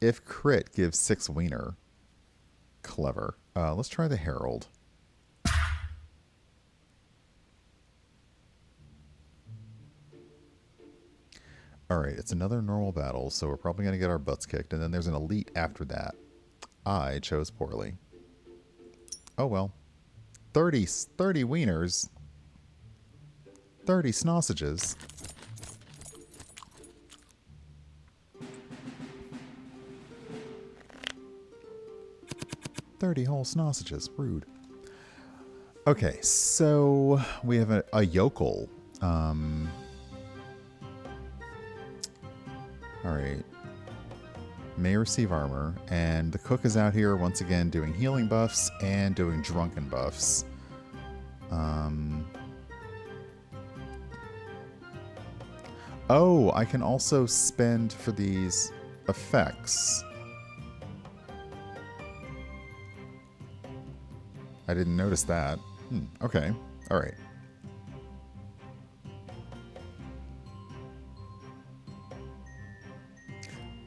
If crit gives 6 wiener. Clever. Let's try the Herald. Alright, it's another normal battle, so we're probably going to get our butts kicked, and then there's an elite after that. I chose poorly. Oh well. 30 wieners. 30 sausages. "30 whole sausages." Rude. Okay, so we have a yokel. Alright. May receive armor, and the cook is out here once again doing healing buffs and doing drunken buffs. Oh, I can also spend for these effects. I didn't notice that. Okay. Alright.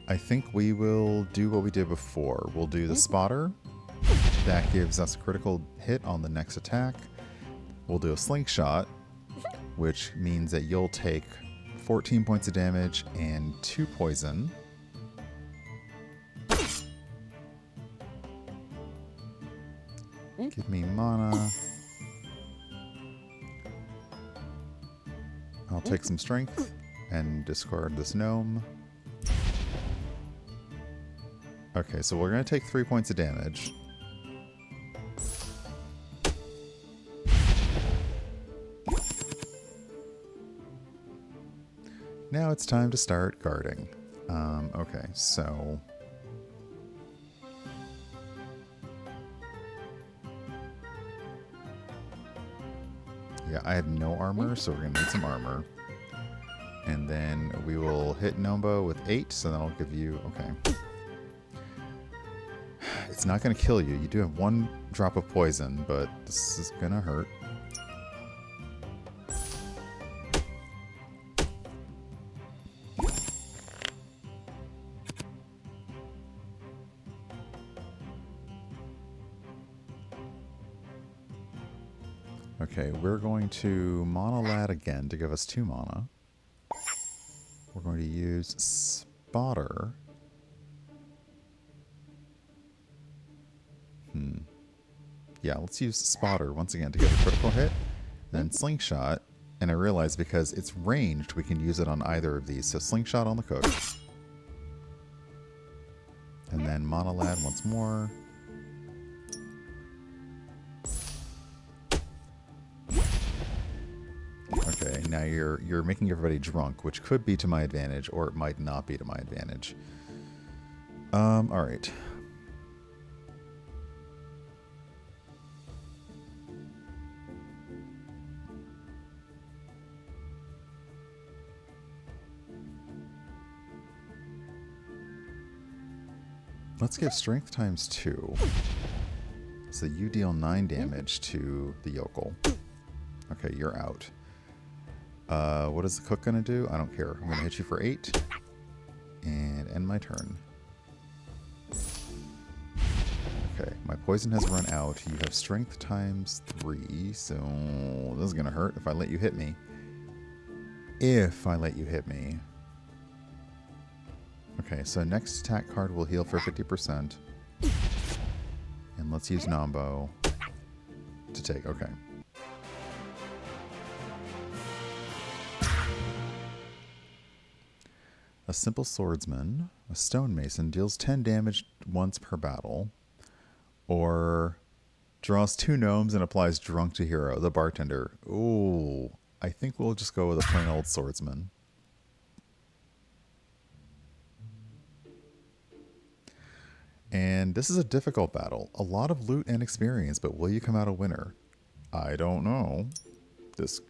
I think we will do what we did before. We'll do the spotter. That gives us a critical hit on the next attack. We'll do a slingshot, which means that you'll take 14 points of damage and 2 poison. Give me mana. I'll take some strength and discard this gnome. Okay, so we're going to take 3 points of damage. Now it's time to start guarding. Okay, so... yeah, I have no armor, so we're going to need some armor. And then we will hit Nombo with 8, so that'll give you... okay. It's not going to kill you. You do have 1 drop of poison, but this is going to hurt. Okay, we're going to Mana Lad again to give us 2 mana. We're going to use Spotter. Yeah, let's use Spotter once again to get a critical hit. Then Slingshot. And I realize because it's ranged, we can use it on either of these. So Slingshot on the cook. And then Mana Lad once more. Okay, now you're making everybody drunk, which could be to my advantage, or it might not be to my advantage. Alright. Let's give strength times 2. So you deal 9 damage to the yokel. Okay, you're out. What is the cook going to do? I don't care. I'm going to hit you for 8. And end my turn. Okay, my poison has run out. You have strength times 3, so this is going to hurt if I let you hit me. If I let you hit me. Okay, so next attack card will heal for 50%. And let's use Nombo to take. Okay. A simple swordsman, a stonemason, deals 10 damage once per battle. Or draws 2 gnomes and applies drunk to hero, the bartender. Ooh, I think we'll just go with a plain old swordsman. And this is a difficult battle. A lot of loot and experience, but will you come out a winner? I don't know. This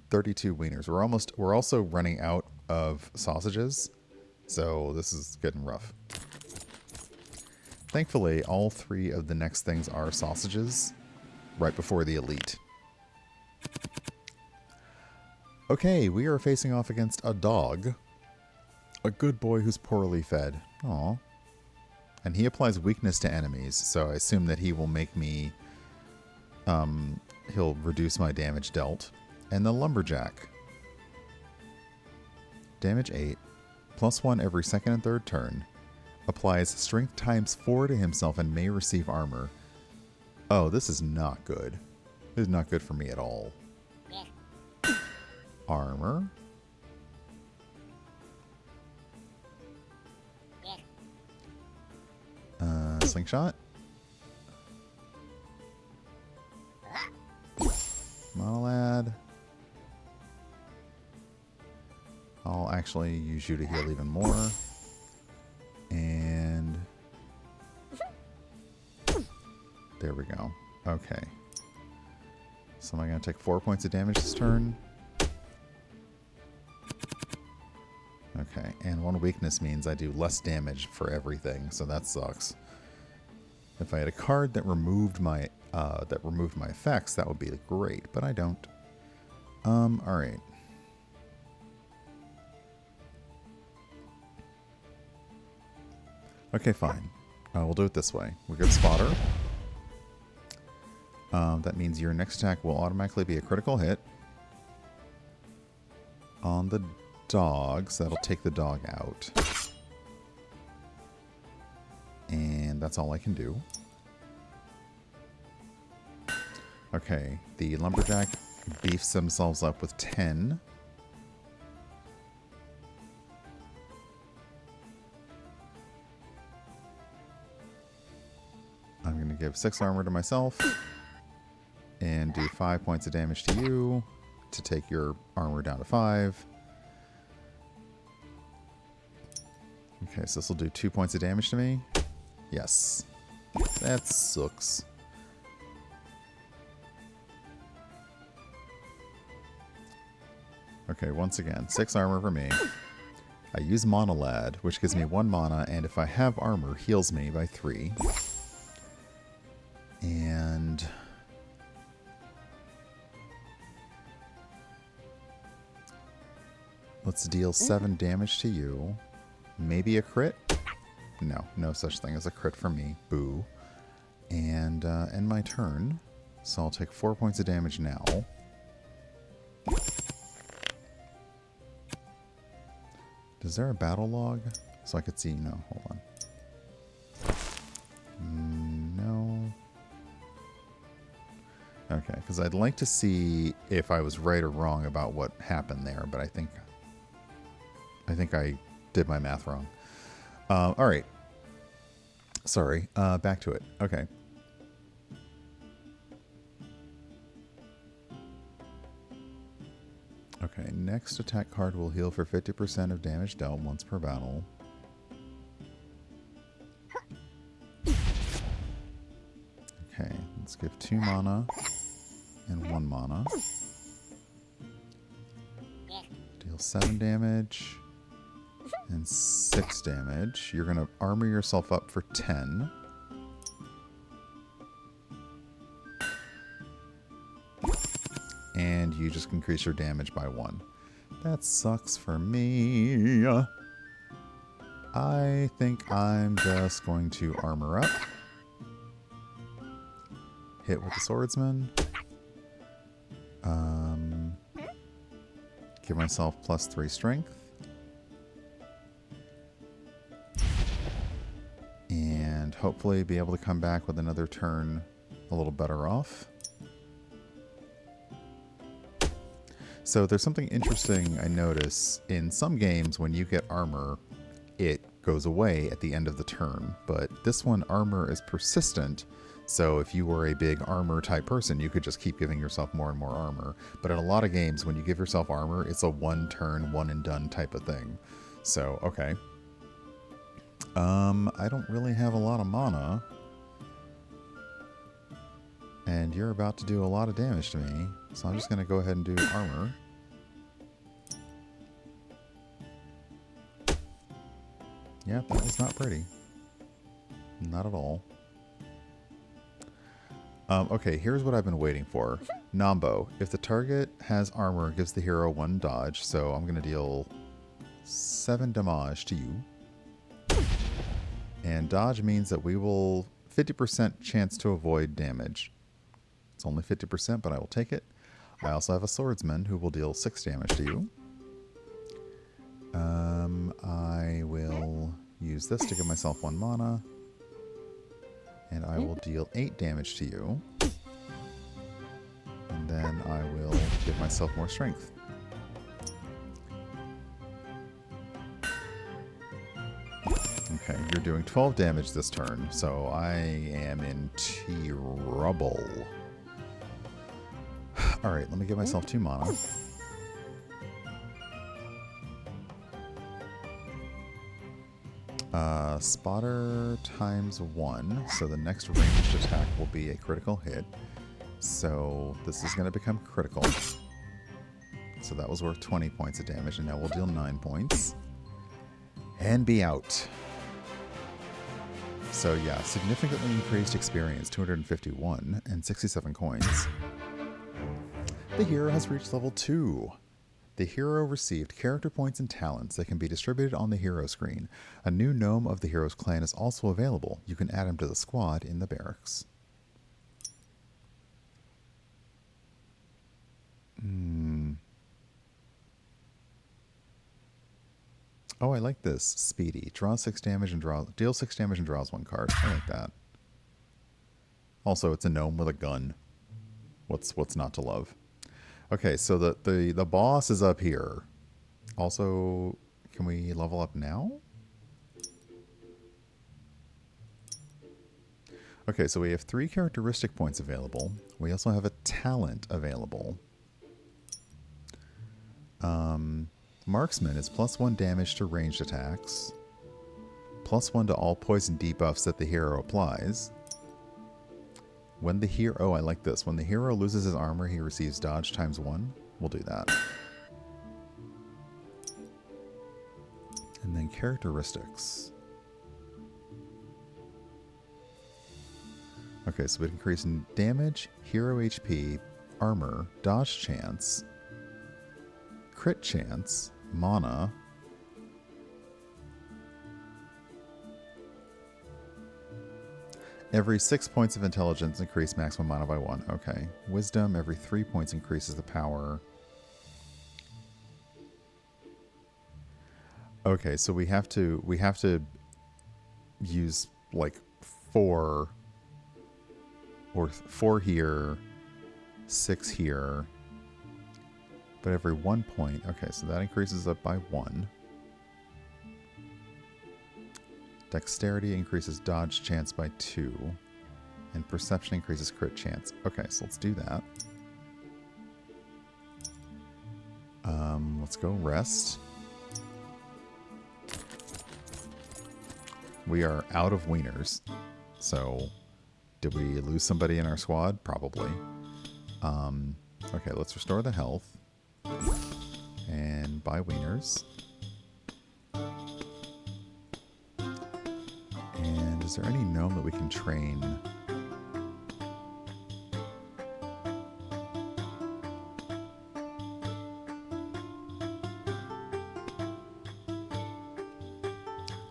32 wieners. We're also running out of sausages, so this is getting rough. Thankfully, all 3 of the next things are sausages right before the elite. Okay, we are facing off against a dog. A good boy who's poorly fed. Aw. And he applies weakness to enemies, so I assume that he will make me... he'll reduce my damage dealt. And the Lumberjack. Damage 8. +1 every second and third turn. Applies strength ×4 to himself and may receive armor. Oh, this is not good. This is not good for me at all. Armor. Slingshot. Monolad. I'll actually use you to heal even more. And there we go. Okay. So am I going to take 4 points of damage this turn? Okay, and 1 weakness means I do less damage for everything, so that sucks. If I had a card that removed my effects, that would be great, but I don't. Alright. Okay, fine. We'll do it this way. We get Spotter. That means your next attack will automatically be a critical hit on the dog, so that'll take the dog out. And that's all I can do. Okay, the Lumberjack beefs themselves up with 10. I'm going to give 6 armor to myself and do 5 points of damage to you to take your armor down to 5. Okay, so this will do 2 points of damage to me. Yes. That sucks. Okay, once again, 6 armor for me. I use Monolad, which gives me 1 mana, and if I have armor, heals me by 3. And... let's deal 7 damage to you. Maybe a crit? No, no such thing as a crit for me. Boo. And end my turn. So I'll take 4 points of damage now. Is there a battle log? So I could see... no, hold on. No. Okay, because I'd like to see if I was right or wrong about what happened there, but I think I did my math wrong. All right. Sorry. Back to it. Okay. Okay, next attack card will heal for 50% of damage dealt once per battle. Okay, let's give 2 mana and 1 mana. Deal 7 damage and 6 damage. You're going to armor yourself up for 10. And you just increase your damage by 1. That sucks for me. I think I'm just going to armor up. Hit with the swordsman. Give myself +3 strength. And hopefully be able to come back with another turn a little better off. So there's something interesting I notice. In some games, when you get armor, it goes away at the end of the turn. But this one, armor is persistent. So if you were a big armor type person, you could just keep giving yourself more and more armor. But in a lot of games, when you give yourself armor, it's a one turn, one and done type of thing. So, okay. I don't really have a lot of mana. And you're about to do a lot of damage to me. So I'm just going to go ahead and do armor. Yep, that was not pretty. Not at all. Okay, here's what I've been waiting for. Nambo. If the target has armor, it gives the hero 1 dodge. So I'm going to deal 7 damage to you. And And dodge means that we will 50% chance to avoid damage. It's only 50%, but I will take it. I also have a swordsman who will deal 6 damage to you. I will use this to give myself 1 mana. And I will deal 8 damage to you. And then I will give myself more strength. Okay, you're doing 12 damage this turn, so I am in trouble. Alright, let me give myself 2 mana. Spotter times 1, so the next ranged attack will be a critical hit. So this is going to become critical. So that was worth 20 points of damage, and now we'll deal 9 points. And be out. So yeah, significantly increased experience, 251, and 67 coins. The hero has reached level 2. The hero received character points and talents that can be distributed on the hero screen. A new gnome of the hero's clan is also available. You can add him to the squad in the barracks. Oh, I like this. Speedy. Draw 6 damage and deal 6 damage and draws 1 card. I like that. Also, it's a gnome with a gun. What's not to love? Okay, so the boss is up here. Also, can we level up now? Okay, so we have 3 characteristic points available. We also have a talent available. Marksman is +1 damage to ranged attacks. +1 to all poison debuffs that the hero applies. When the hero... Oh, I like this. When the hero loses his armor, he receives dodge times 1. We'll do that. And then characteristics. Okay, so we increase in damage, hero HP, armor, dodge chance, crit chance, mana, every 6 points of intelligence increase maximum mana by 1. Okay. Wisdom, every 3 points increases the power. Okay, so we have to use like 4 or 4 here, 6 here. But every 1 point, okay, so that increases up by 1. Dexterity increases dodge chance by 2. And perception increases crit chance. Okay, so let's do that. Let's go rest. We are out of wieners. So, did we lose somebody in our squad? Probably. Okay, let's restore the health. And buy wieners. And is there any gnome that we can train?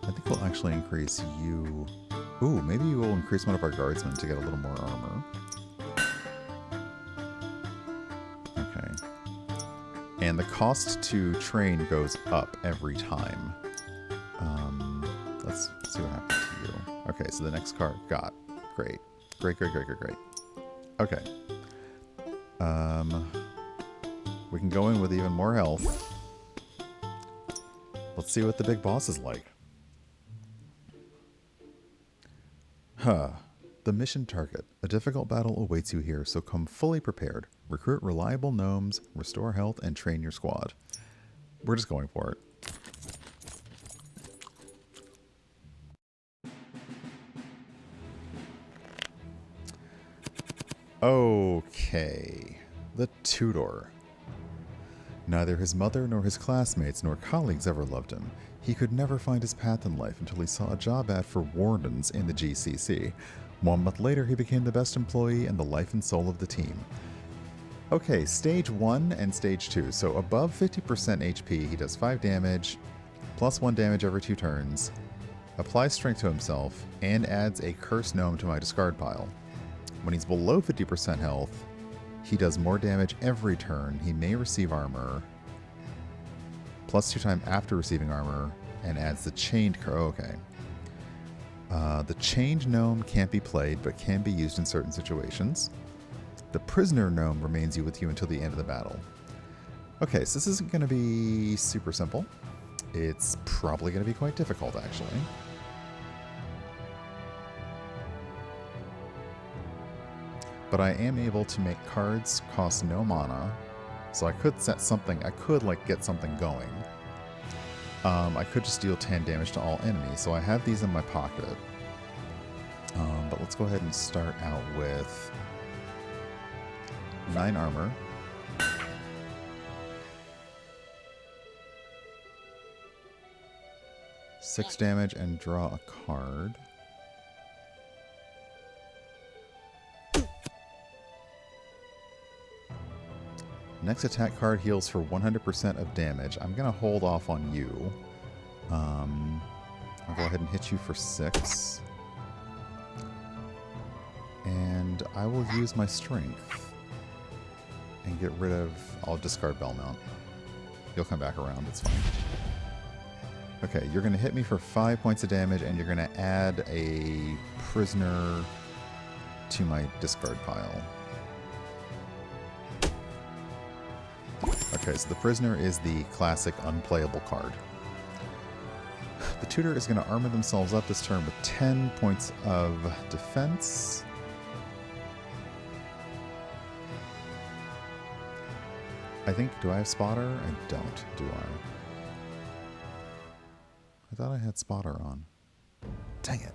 I think we'll actually increase you. Ooh, maybe we'll increase one of our guardsmen to get a little more armor. And the cost to train goes up every time. Let's see what happens to you. Okay, so the next card got. Great. Great. Okay. We can go in with even more health. Let's see what the big boss is like. The mission target. A difficult battle awaits you here, so come fully prepared. Recruit reliable gnomes, restore health, and train your squad. We're just going for it. Okay. The tutor. Neither his mother nor his classmates nor colleagues ever loved him. He could never find his path in life until he saw a job ad for wardens in the GCC. 1 month later, he became the best employee and the life and soul of the team. Okay, stage 1 and stage 2. So above 50% HP, he does 5 damage, +1 damage every 2 turns. applies strength to himself, and adds a cursed gnome to my discard pile. When he's below 50% health, he does more damage every turn. He may receive armor, plus 2 times after receiving armor, and adds the chained card. Oh, okay. The chained gnome can't be played, but can be used in certain situations. The prisoner gnome remains with you until the end of the battle. Okay, so this isn't going to be super simple. It's probably going to be quite difficult, actually. But I am able to make cards cost no mana, so I could set something. I could like get something going. I could just deal 10 damage to all enemies, so I have these in my pocket. But let's go ahead and start out with 9 armor. Six damage and draw a card. Next attack card heals for 100% of damage. I'm going to hold off on you. I'll go ahead and hit you for 6. And I will use my strength and get rid of... I'll discard Bellmount. You'll come back around. It's fine. Okay, you're going to hit me for 5 points of damage, and you're going to add a prisoner to my discard pile. Okay, so the prisoner is the classic unplayable card. The tutor is going to armor themselves up this turn with 10 points of defense. I think, do I have spotter? I don't, do I? I thought I had spotter on. Dang it.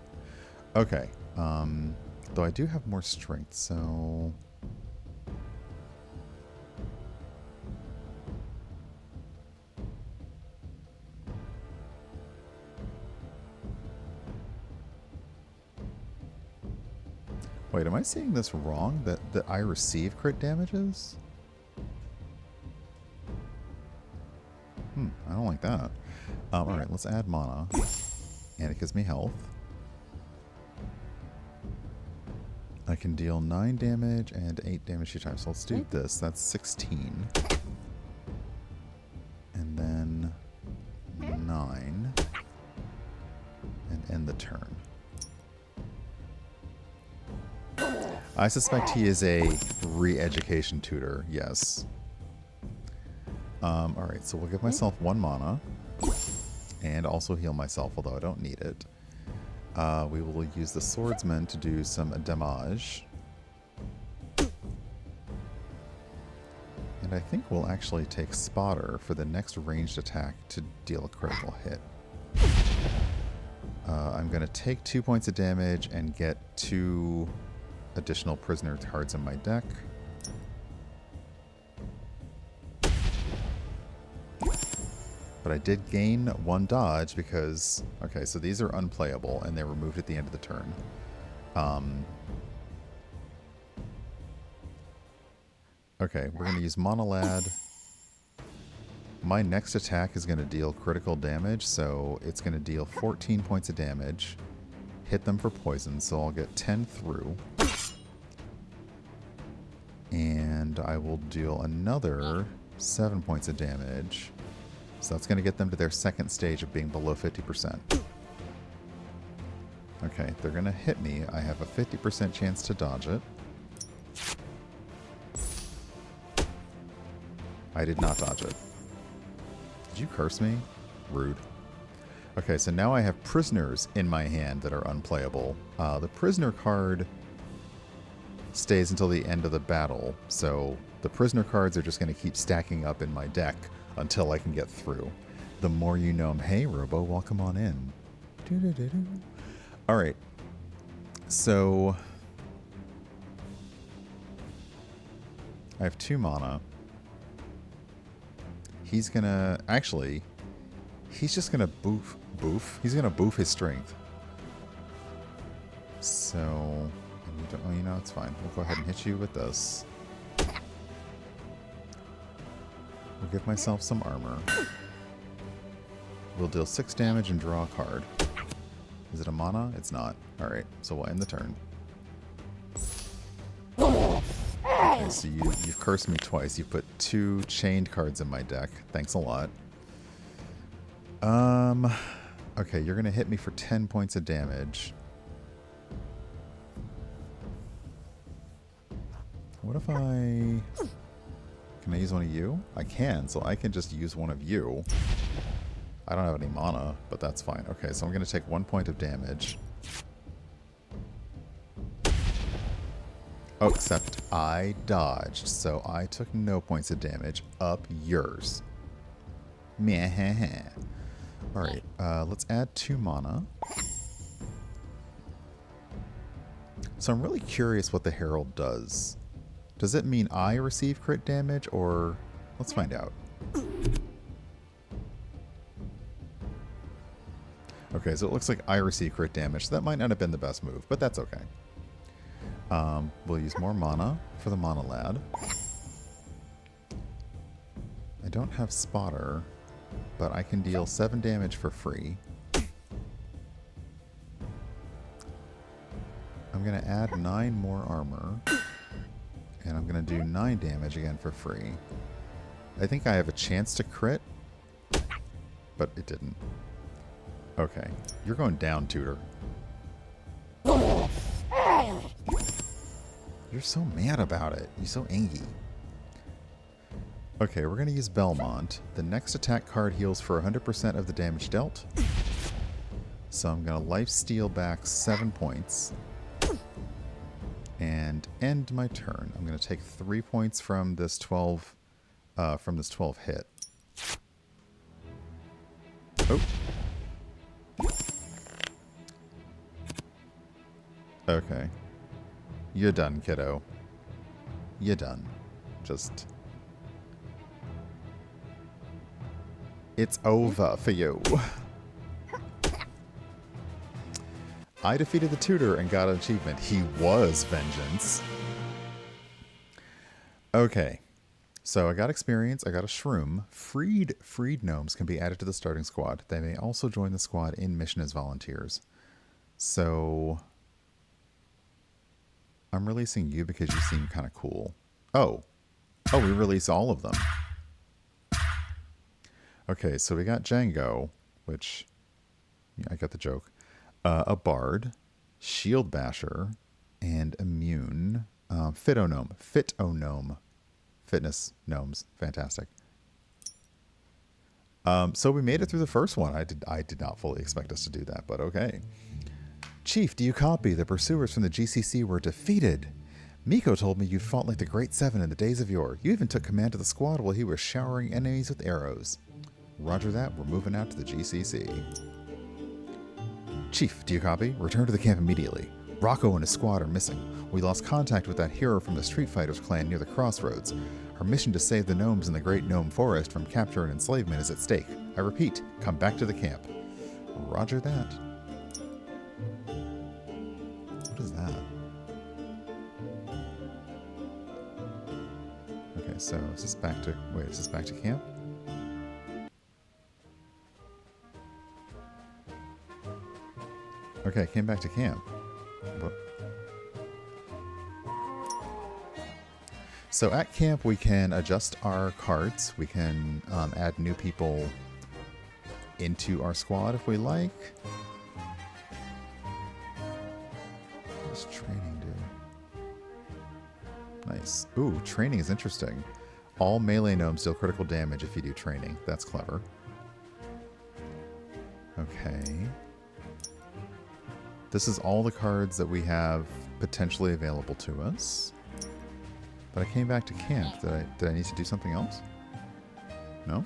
Okay. Though I do have more strength, so... Wait, am I seeing this wrong? That I receive crit damages? I don't like that. Alright, let's add mana. And it gives me health. I can deal 9 damage and 8 damage 2 times. So let's do this. That's 16. And then 9. And end the turn. I suspect he is a re-education tutor, yes. Alright, so we'll give myself 1 mana. And also heal myself, although I don't need it. We will use the swordsman to do some damage. And I think we'll actually take spotter for the next ranged attack to deal a critical hit. I'm going to take 2 points of damage and get 2 additional prisoner cards in my deck. But I did gain 1 dodge because... Okay, so these are unplayable, and they're removed at the end of the turn. Okay, we're going to use Monolad. My next attack is going to deal critical damage, so it's going to deal 14 points of damage. Hit them for poison, so I'll get 10 through. And I will deal another 7 points of damage. So that's going to get them to their second stage of being below 50%. Okay, they're going to hit me. I have a 50% chance to dodge it. I did not dodge it. Did you curse me? Rude. Okay, so now I have prisoners in my hand that are unplayable. The prisoner card stays until the end of the battle, so the prisoner cards are just going to keep stacking up in my deck until I can get through. The more you know. Hey, Robo, welcome on in. All right. So I have 2 mana. He's gonna... Actually, he's just gonna boof. He's gonna boof his strength. So... you know, it's fine. We'll go ahead and hit you with this. We'll give myself some armor. We'll deal 6 damage and draw a card. Is it a mana? It's not. Alright, so we'll end the turn. Okay, so you've cursed me twice. You put 2 chained cards in my deck. Thanks a lot. Okay, you're gonna hit me for 10 points of damage. What if I... Can I use one of you? I can, so I can just use one of you. I don't have any mana, but that's fine. Okay, so I'm gonna take 1 point of damage. Oh, except I dodged, so I took no points of damage. Up yours. Meh. Alright, let's add 2 mana. So I'm really curious what the Herald does. Does it mean I receive crit damage, or... Let's find out. Okay, so it looks like I receive crit damage, so that might not have been the best move, but that's okay. We'll use more mana for the Mana Lad. I don't have Spotter, but I can deal 7 damage for free. I'm going to add 9 more armor. And I'm going to do 9 damage again for free. I think I have a chance to crit, but it didn't. Okay, you're going down, Tutor. You're so mad about it. You're so angry. Okay, we're going to use Belmont. The next attack card heals for 100% of the damage dealt. So I'm going to lifesteal back 7 points. And end my turn. I'm going to take 3 points from this 12 hit. Oh. Okay. You're done, kiddo. You're done. Just... It's over for you. I defeated the tutor and got an achievement. He was vengeance. Okay. So I got experience. I got a shroom. Freed gnomes can be added to the starting squad. They may also join the squad in mission as volunteers. So I'm releasing you because you seem kind of cool. Oh, we release all of them. Okay, so we got Django, which, yeah, I got the joke. A Bard, Shield Basher, and Immune. Fit-O-Gnome. Fitness Gnomes. Fantastic. So we made it through the first one. I did not fully expect us to do that, but okay. Chief, do you copy? The pursuers from the GCC were defeated. Miko told me you'd fought like the Great Seven in the days of yore. You even took command of the squad while he was showering enemies with arrows. Roger that. We're moving out to the GCC. Chief, do you copy? Return to the camp immediately. Rocco and his squad are missing. We lost contact with that hero from the Street Fighters clan near the crossroads. Our mission to save the gnomes in the Great Gnome Forest from capture and enslavement is at stake. I repeat, come back to the camp. Roger that. What is that? Okay, so is this back to... Wait, is this back to camp? Okay, I came back to camp. But... So at camp we can adjust our cards. We can add new people into our squad if we like. What does training do? Nice. Ooh, training is interesting. All melee gnomes deal critical damage if you do training. That's clever. Okay. This is all the cards that we have potentially available to us. But I came back to camp. Did I need to do something else? No?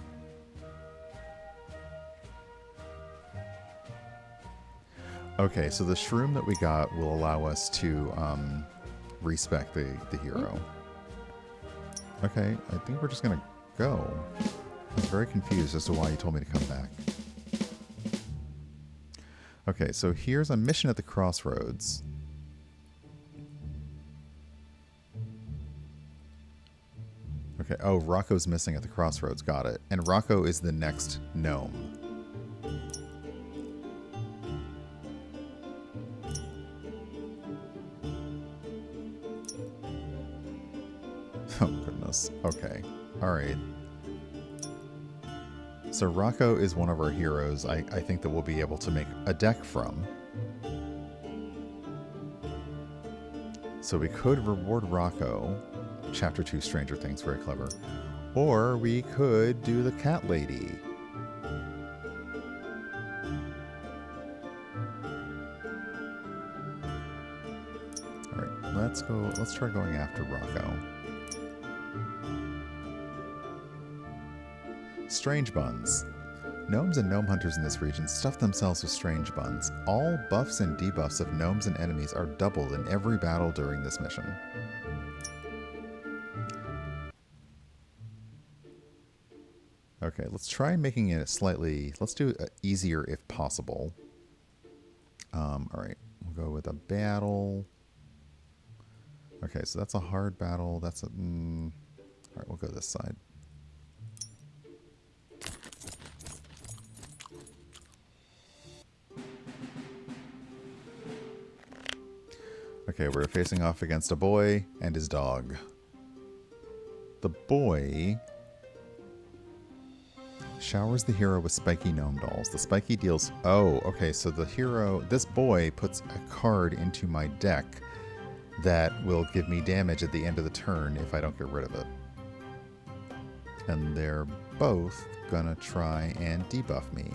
Okay, so the shroom that we got will allow us to respec the hero. Okay, I think we're just going to go. I was very confused as to why you told me to come back. Okay, so here's a mission at the crossroads. Okay, oh, Rocco's missing at the crossroads. Got it. And Rocco is the next gnome. Oh, goodness. Okay. Alright. So Rocco is one of our heroes I think that we'll be able to make a deck from. So we could reward Rocco. Chapter 2 Stranger Things, very clever. Or we could do the cat lady. Alright, let's try going after Rocco. Strange buns. Gnomes and gnome hunters in this region stuff themselves with strange buns. All buffs and debuffs of gnomes and enemies are doubled in every battle during this mission. Okay, let's try making it slightly... Let's do it easier if possible. Alright, we'll go with a battle. Okay, so that's a hard battle. That's a... Alright, we'll go this side. Okay, we're facing off against a boy and his dog. The boy showers the hero with spiky gnome dolls. The spiky deals... Oh, okay, so the hero... This boy puts a card into my deck that will give me damage at the end of the turn if I don't get rid of it. And they're both gonna try and debuff me.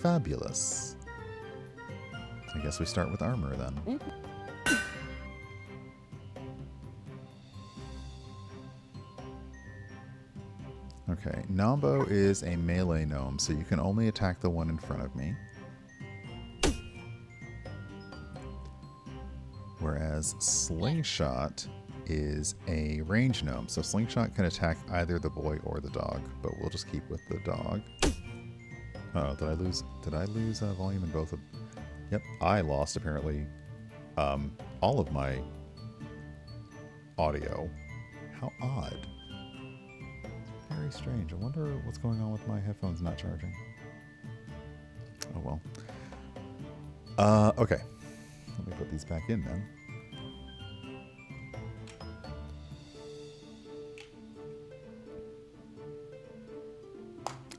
Fabulous. I guess we start with armor then. Okay, Nambo is a melee gnome, so you can only attack the one in front of me. Whereas Slingshot is a range gnome, so Slingshot can attack either the boy or the dog, but we'll just keep with the dog. Oh, did I lose volume in both of... Yep, I lost apparently all of my audio. How odd. Very strange. I wonder what's going on with my headphones not charging. Oh well. Okay. Let me put these back in then.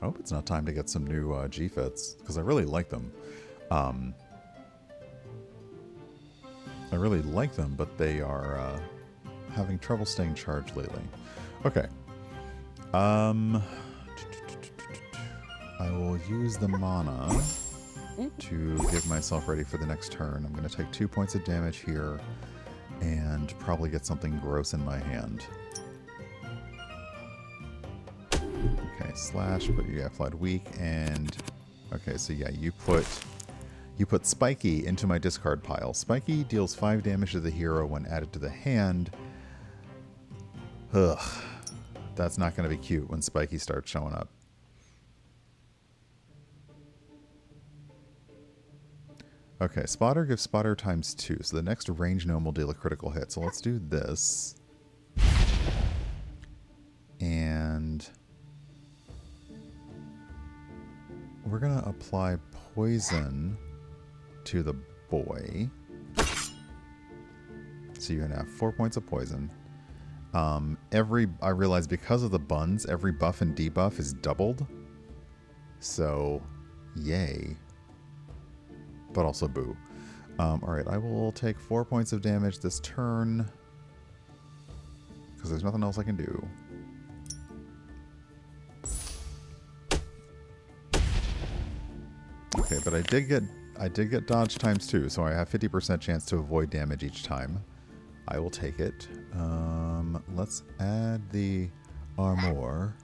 I hope it's not time to get some new G-Fits, because I really like them. I really like them, but they are having trouble staying charged lately. Okay. I will use the mana to get myself ready for the next turn. I'm going to take 2 points of damage here and probably get something gross in my hand. Okay, slash, but you applied weak, and okay, so yeah, you put Spiky into my discard pile. Spiky deals 5 damage to the hero when added to the hand. Ugh. That's not going to be cute when Spiky starts showing up. Okay, Spotter gives Spotter times 2, so the next range gnome will deal a critical hit. So let's do this. And we're going to apply poison to the boy. So you're going to have 4 points of poison. I realize because of the buns, every buff and debuff is doubled. So, yay. But also boo. Alright, I will take 4 points of damage this turn. Because there's nothing else I can do. Okay, but I did get dodge times 2, so I have 50% chance to avoid damage each time. I will take it. Let's add the armor.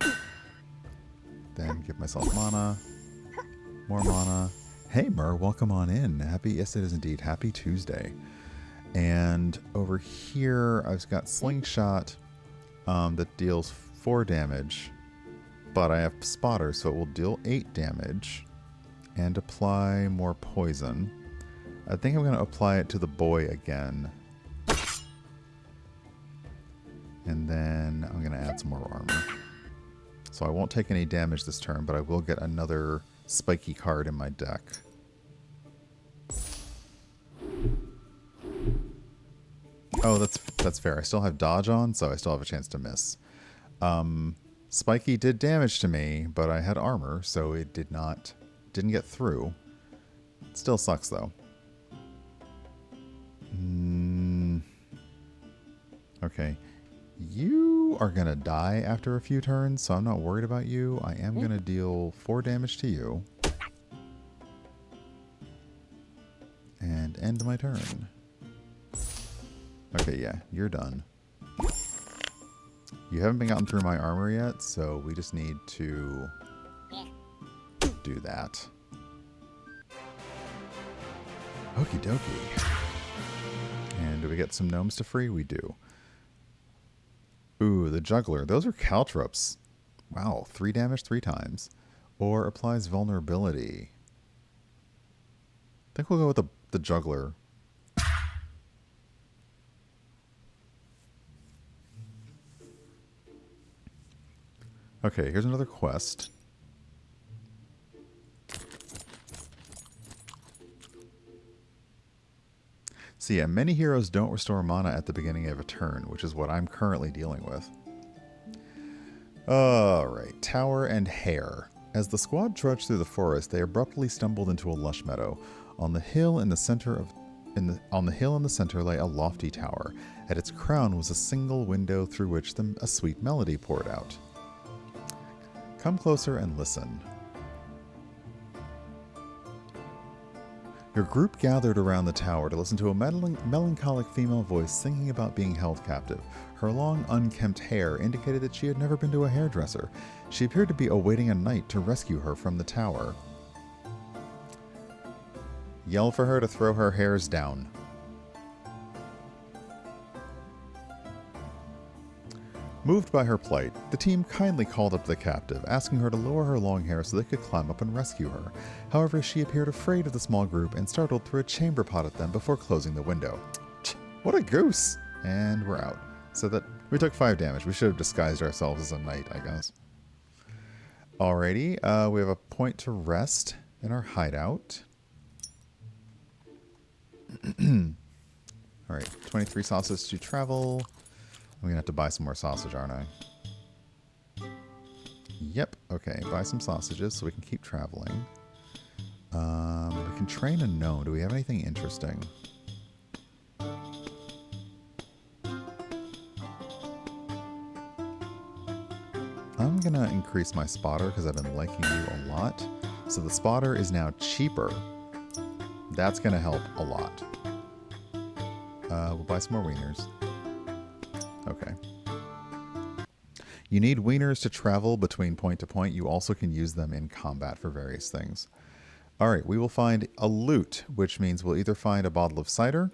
Then give myself mana. More mana. Hey, Mer, welcome on in. Yes, it is indeed. Happy Tuesday. And over here, I've got Slingshot that deals 4 damage. But I have Spotter, so it will deal 8 damage. And apply more poison. I think I'm going to apply it to the boy again. And then I'm going to add some more armor. So I won't take any damage this turn, but I will get another spiky card in my deck. Oh, that's fair. I still have dodge on, so I still have a chance to miss. Spiky did damage to me, but I had armor, so it didn't get through. It still sucks though. Okay. You are going to die after a few turns, so I'm not worried about you. I am going to deal 4 damage to you. And end my turn. Okay, yeah, you're done. You haven't been gotten through my armor yet, so we just need to do that. Okie dokie. And do we get some gnomes to free? We do. Ooh, the juggler. Those are caltrops. Wow, 3 damage 3 times. Or applies vulnerability. I think we'll go with the juggler. Okay, here's another quest. So yeah, many heroes don't restore mana at the beginning of a turn, which is what I'm currently dealing with. Alright, Tower and Hare. As the squad trudged through the forest, they abruptly stumbled into a lush meadow. On the hill in the center lay a lofty tower. At its crown was a single window through which a sweet melody poured out. Come closer and listen. Your group gathered around the tower to listen to a melancholic female voice singing about being held captive. Her long, unkempt hair indicated that she had never been to a hairdresser. She appeared to be awaiting a knight to rescue her from the tower. Yell for her to throw her hairs down. Moved by her plight, the team kindly called up the captive, asking her to lower her long hair so they could climb up and rescue her. However, she appeared afraid of the small group and startled threw a chamber pot at them before closing the window. What a goose! And we're out. So that we took 5 damage. We should have disguised ourselves as a knight, I guess. Alrighty, we have a point to rest in our hideout. Alright, 23 sausages to travel. I'm going to have to buy some more sausage, aren't I? Yep. Okay, buy some sausages so we can keep traveling. We can train a gnome. Do we have anything interesting? I'm going to increase my spotter because I've been liking you a lot. So the spotter is now cheaper. That's going to help a lot. We'll buy some more wieners. Okay. You need wieners to travel between point to point. You also can use them in combat for various things. Alright, we will find a loot, which means we'll either find a bottle of cider,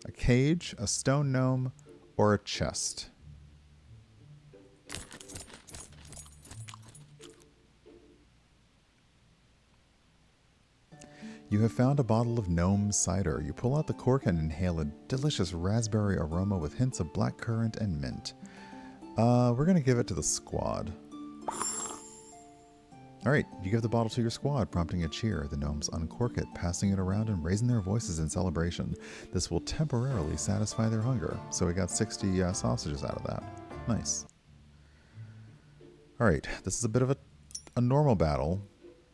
a cage, a stone gnome, or a chest. You have found a bottle of gnome cider. You pull out the cork and inhale a delicious raspberry aroma with hints of blackcurrant and mint. We're going to give it to the squad. Alright, you give the bottle to your squad, prompting a cheer. The gnomes uncork it, passing it around and raising their voices in celebration. This will temporarily satisfy their hunger. So we got 60 sausages out of that. Nice. Alright, this is a bit of a normal battle.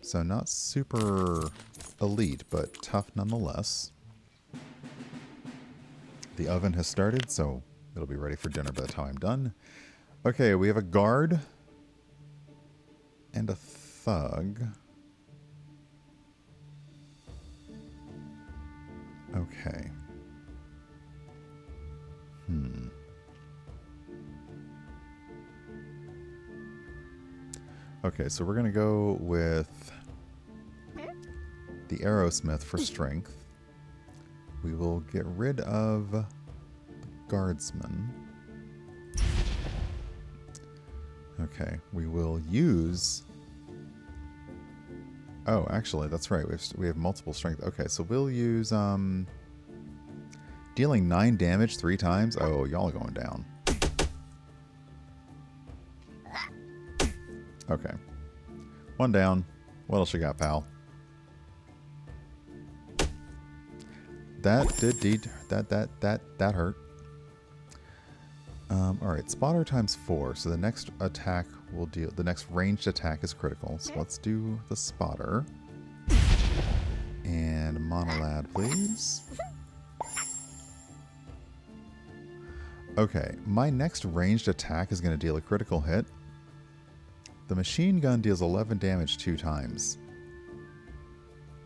So not super elite, but tough nonetheless. The oven has started, so it'll be ready for dinner by the time I'm done. Okay, we have a guard and a thug. Okay. Okay, so we're going to go with the Arrowsmith for strength. We will get rid of the Guardsman. Okay, we will use... Oh, actually, that's right. We have multiple strength. Okay, so we'll use... Dealing 9 damage 3 times? Oh, y'all are going down. Okay. 1 down. What else you got, pal? That did that hurt. Alright, spotter times 4. So the next attack will deal... The next ranged attack is critical. So let's do the spotter. And monolad, please. Okay, my next ranged attack is going to deal a critical hit. The machine gun deals 11 damage 2 times.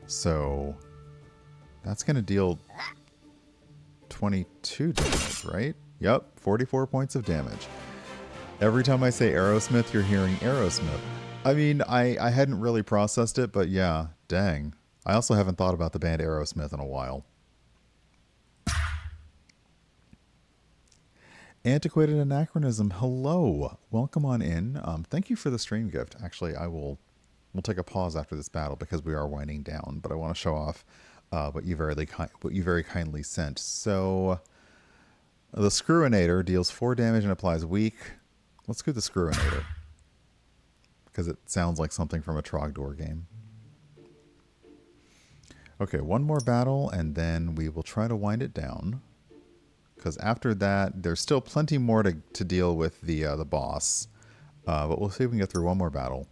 So that's going to deal 22 damage, right? Yep, 44 points of damage. Every time I say Aerosmith, you're hearing Aerosmith. I mean, I hadn't really processed it, but yeah, dang. I also haven't thought about the band Aerosmith in a while. Antiquated Anachronism, hello. Welcome on in. Thank you for the stream gift. Actually, we'll take a pause after this battle because we are winding down, but I want to show off what you very kindly sent. So the Screwinator deals 4 damage and applies weak. Let's go the Screwinator because it sounds like something from a Trogdor game. Okay, one more battle and then we will try to wind it down. Because after that, there's still plenty more to deal with the boss. But we'll see if we can get through one more battle.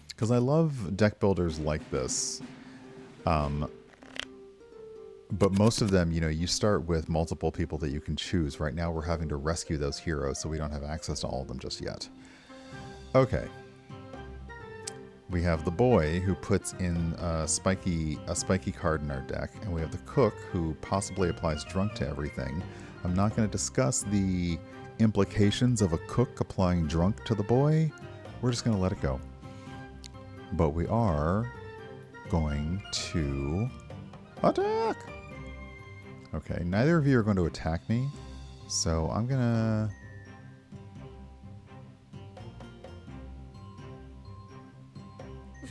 Because I love deck builders like this. But most of them, you know, you start with multiple people that you can choose. Right now we're having to rescue those heroes, so we don't have access to all of them just yet. Okay. We have the boy who puts in a spiky card in our deck, and we have the cook who possibly applies drunk to everything. I'm not going to discuss the implications of a cook applying drunk to the boy. We're just going to let it go. But we are going to attack. Okay, neither of you are going to attack me, so I'm going to...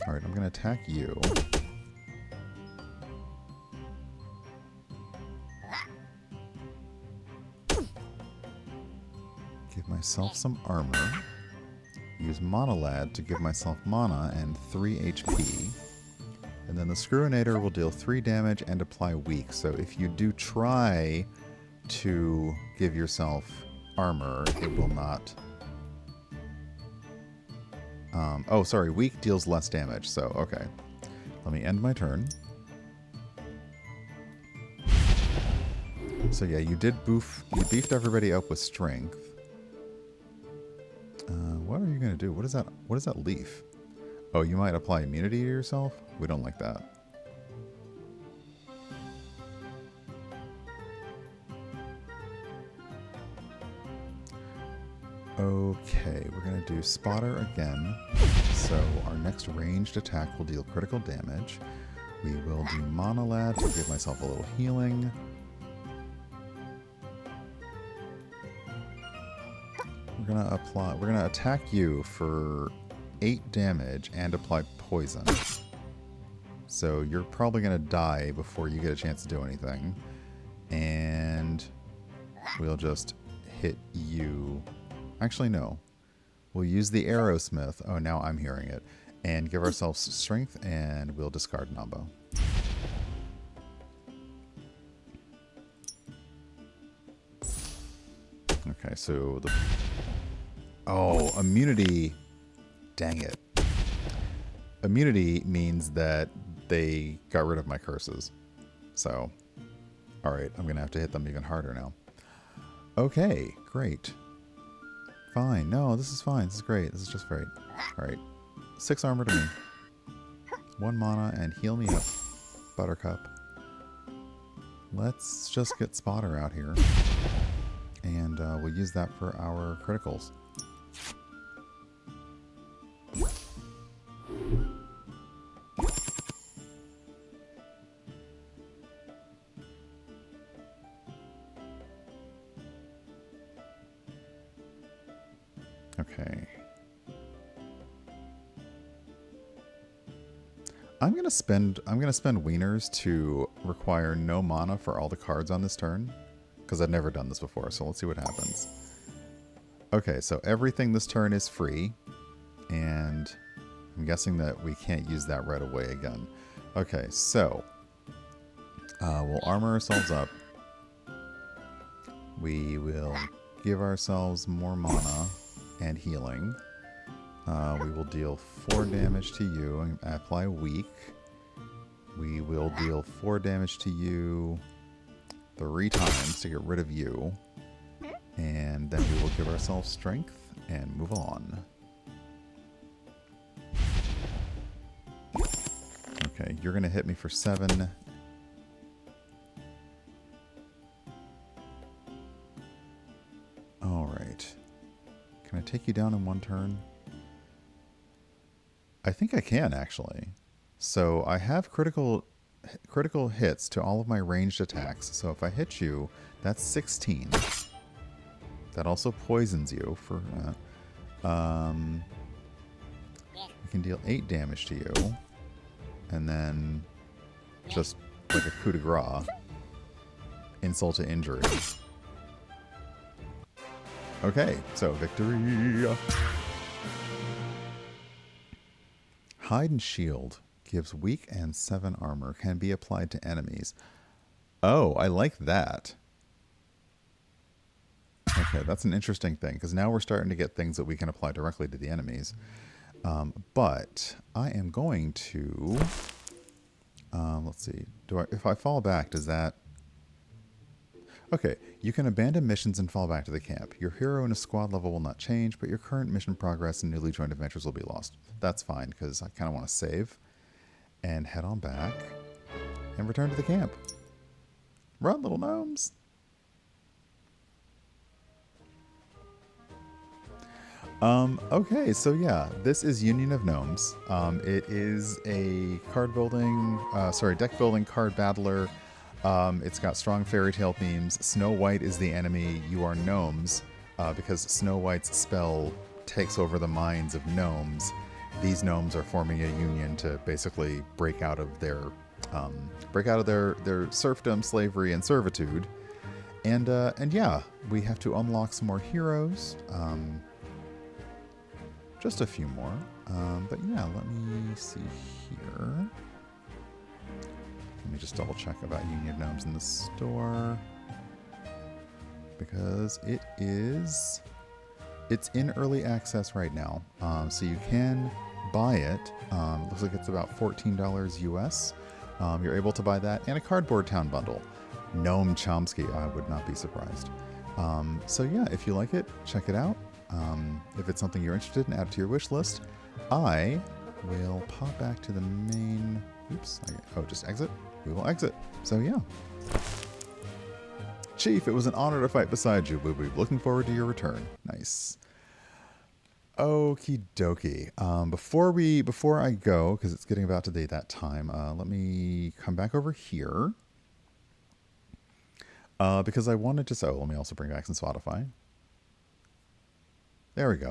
Alright, I'm going to attack you. Give myself some armor. Use Monolad to give myself mana and 3 HP. And then the Screwinator will deal 3 damage and apply weak. So if you do try to give yourself armor, it will not... oh, sorry, weak deals less damage, so, okay. Let me end my turn. So yeah, you beefed everybody up with strength. What are you going to do? What is that leaf? Oh, you might apply immunity to yourself? We don't like that. Okay, we're going to do Spotter again. So our next ranged attack will deal critical damage. We will do Monolad to give myself a little healing. We're gonna attack you for 8 damage and apply poison. So you're probably gonna die before you get a chance to do anything. And we'll just hit you. Actually, no. We'll use the Aerosmith. Oh, now I'm hearing it. And give ourselves strength, and we'll discard Nambo. Okay, so the... Oh, immunity. Dang it. Immunity means that they got rid of my curses. So, alright, I'm going to have to hit them even harder now. Okay, great. Fine. No, this is fine. This is great. This is just great. Alright. 6 armor to me. 1 mana and heal me up, Buttercup. Let's just get Spotter out here. And we'll use that for our criticals. Okay. I'm gonna spend wieners to require no mana for all the cards on this turn, because I've never done this before, so let's see what happens. Okay, so everything this turn is free, and I'm guessing that we can't use that right away again. Okay, so we'll armor ourselves up. We will give ourselves more mana and healing. We will deal 4 damage to you and apply weak. We will deal 4 damage to you 3 times to get rid of you. And then we will give ourselves strength and move on. Okay, you're going to hit me for 7. Alright. Can I take you down in 1 turn? I think I can, actually. So I have critical hits to all of my ranged attacks. So if I hit you, that's 16. That also poisons you for... I can deal 8 damage to you. And then just like a coup de grace. Insult to injury. Okay, so victory! Hide and Shield gives weak and 7 armor. Can be applied to enemies. Oh, I like that. Okay, that's an interesting thing, because now we're starting to get things that we can apply directly to the enemies. But I am going to... let's see. If I fall back, does that... Okay, you can abandon missions and fall back to the camp. Your hero and his squad level will not change, but your current mission progress and newly joined adventures will be lost. That's fine, because I kind of want to save. And head on back. And return to the camp. Run, little gnomes! Okay, so yeah, this is Union of Gnomes. It is a deck building card battler. It's got strong fairy tale themes. Snow White is the enemy. You are gnomes, because Snow White's spell takes over the minds of gnomes. These gnomes are forming a union to basically break out of their serfdom, slavery, and servitude. And yeah, we have to unlock some more heroes. Just a few more. But yeah, let me see here. Let me just double check about Union of Gnomes in the store. Because it's in early access right now. So you can buy it. It looks like it's about $14 US. You're able to buy that and a Cardboard Town bundle. Noam Chomsky, I would not be surprised. So yeah, if you like it, check it out. If it's something you're interested in, add it to your wish list. I will pop back to the main... Oops. Just exit. We will exit. So yeah. Chief, it was an honor to fight beside you. We'll be looking forward to your return. Nice. Okie dokie. Before I go, because it's getting about to be that time, let me come back over here. Because I wanted to... let me also bring back some Spotify. There we go.